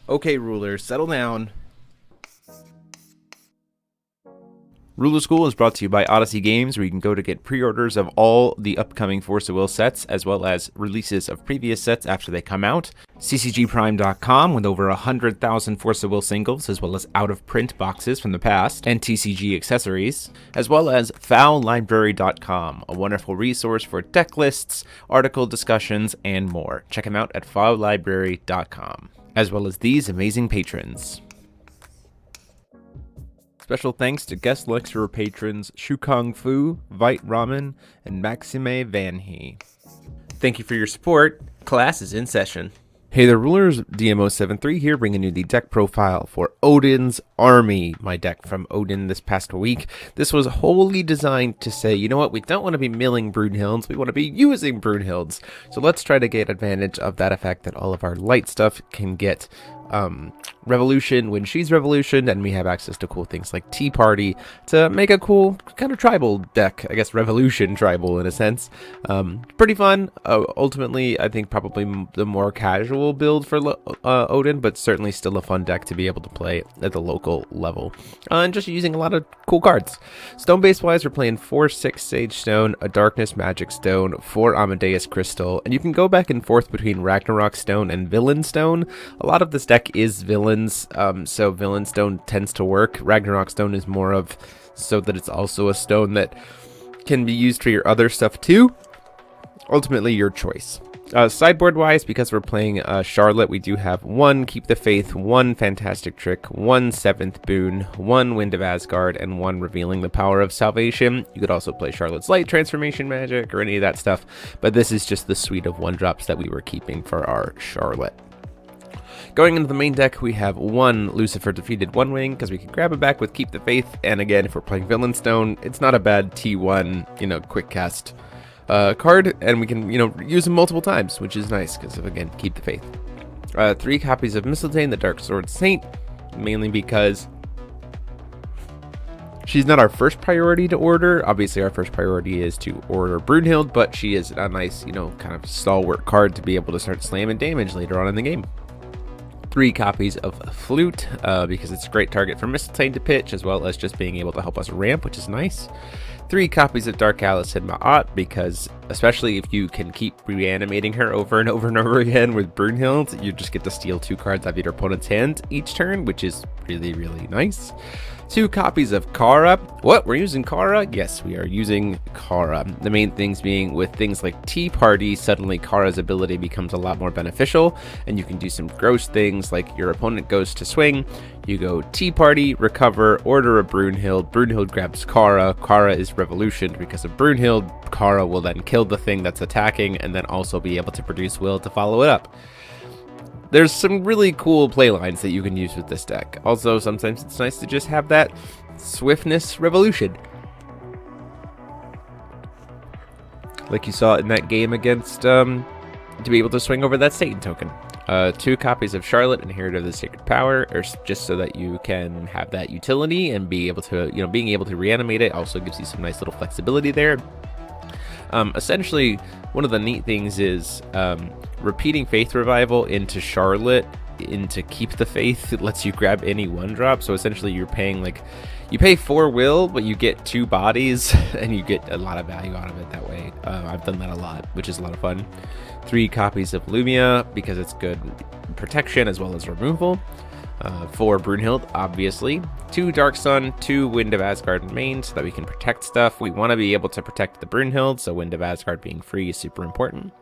Okay, rulers, settle down. Ruler School is brought to you by Odyssey Games, where you can go to get pre-orders of all the upcoming Force of Will sets, as well as releases of previous sets after they come out. TCGprime.com with over 100,000 Force of Will singles, as well as out-of-print boxes from the past, and TCG accessories, as well as FowlLibrary.com, a wonderful resource for deck lists, article discussions, and more. Check them out at FowlLibrary.com, as well as these amazing patrons. Special thanks to guest lecturer patrons Shukong Fu, Vite Ramen, and Maxime Van He. Thank you for your support. Class is in session. Hey there, rulers. DMO73 here, bringing you the deck profile for Odin's Army, my deck from Odin this past week. This was wholly designed to say, you know what, we don't want to be milling Brunhilds, we want to be using Brunhilds. So let's try to get advantage of that effect that all of our light stuff can get Revolution when she's Revolution, and we have access to cool things like Tea Party to make a cool kind of tribal deck, I guess Revolution tribal in a sense. Pretty fun. Ultimately, I think probably the more casual build for Odin, but certainly still a fun deck to be able to play at the local level. And just using a lot of cool cards. Stone-based wise, we're playing 4/6 Sage Stone, a Darkness Magic Stone, 4 Amadeus Crystal, and you can go back and forth between Ragnarok Stone and Villain Stone. A lot of this deck is villains, so Villain Stone tends to work. Ragnarok Stone is more of so that it's also a stone that can be used for your other stuff too. Ultimately, your choice. Sideboard wise, because we're playing Charlotte, we do have 1 Keep the Faith, 1 Fantastic Trick, 1 7th Boon, 1 Wind of Asgard, and 1 Revealing the Power of Salvation. You could also play Charlotte's Light Transformation Magic or any of that stuff, but this is just the suite of 1-drops that we were keeping for our Charlotte. Going into the main deck, we have 1 Lucifer Defeated 1-wing, because we can grab it back with Keep the Faith, and again, if we're playing Villain Stone, it's not a bad T1, quick cast card, and we can, use them multiple times, which is nice, because of, again, Keep the Faith. 3 copies of Mistletoe, the Dark Sword Saint, mainly because she's not our first priority to order. Obviously, our first priority is to order Brunhild, but she is a nice, kind of stalwart card to be able to start slamming damage later on in the game. 3 copies of Flute, because it's a great target for Mistletoe to pitch, as well as just being able to help us ramp, which is nice. 3 copies of Dark Alice and m.ha, because especially if you can keep reanimating her over and over and over again with Brunhild, you just get to steal 2 cards out of your opponent's hand each turn, which is really, really nice. 2 copies of Kara. What? We're using Kara? Yes, we are using Kara. The main things being with things like Tea Party, suddenly Kara's ability becomes a lot more beneficial, and you can do some gross things like your opponent goes to swing, you go Tea Party, recover, order a Brunhild, Brunhild grabs Kara, Kara is Revolution because of Brunhild, Kara will then kill the thing that's attacking, and then also be able to produce Will to follow it up. There's some really cool playlines that you can use with this deck. Also, sometimes it's nice to just have that Swiftness Revolution, like you saw in that game against, to be able to swing over that Satan token. 2 copies of Charlotte, Inheritor of the Sacred Power, or just so that you can have that utility and be able to, being able to reanimate it also gives you some nice little flexibility there. Essentially, one of the neat things is repeating Faith Revival into Charlotte into Keep the Faith. It lets you grab any 1-drop, so essentially you're paying you pay 4 will, but you get 2 bodies, and you get a lot of value out of it that way. I've done that a lot, which is a lot of fun. 3 copies of Lumia, because it's good protection as well as removal. 4 Brunhild, obviously. 2 Dark Sun, 2 Wind of Asgard in main, so that we can protect stuff. We want to be able to protect the Brunhild, so Wind of Asgard being free is super important.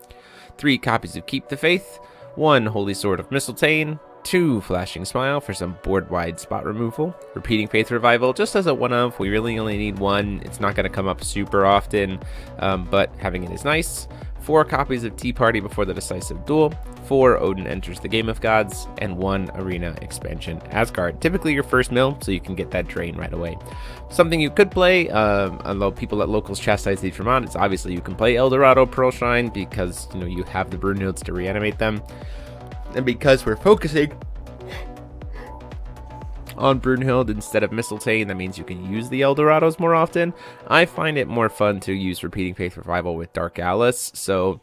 3 copies of Keep the Faith, 1 Holy Sword of Mistletoe, 2 Flashing Smile for some board-wide spot removal. Repeating Faith Revival, just as a one-of, we really only need 1. It's not going to come up super often, but having it is nice. 4 copies of Tea Party before the decisive duel, 4 Odin Enters the Game of Gods, and 1 Arena Expansion Asgard. Typically your first mill, so you can get that drain right away. Something you could play, although people at locals chastise these from on, it's obviously you can play Eldorado Pearl Shrine because you have the Brunhilds to reanimate them. And because we're focusing on Brunhild instead of Mistletoe, that means you can use the Eldorados more often. I find it more fun to use Repeating Faith Revival with Dark Alice, so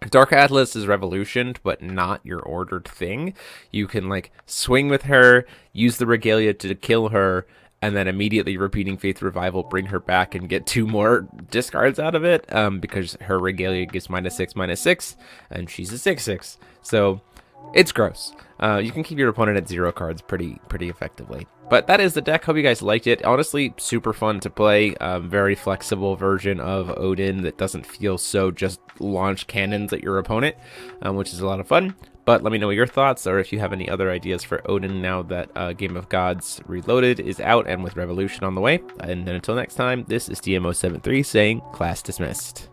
If Dark Atlas is revolutioned, but not your ordered thing, you can like swing with her, use the regalia to kill her, and then immediately repeating Faith Revival, bring her back and get 2 more discards out of it, because her regalia gives -6/-6, and she's a 6/6. So it's gross. You can keep your opponent at 0 cards pretty effectively. But that is the deck. Hope you guys liked it. Honestly, super fun to play. Very flexible version of Odin that doesn't feel so just launch cannons at your opponent, which is a lot of fun. But let me know what your thoughts, or if you have any other ideas for Odin now that Game of Gods Reloaded is out and with Revolution on the way. And then until next time, this is DMO73 saying class dismissed.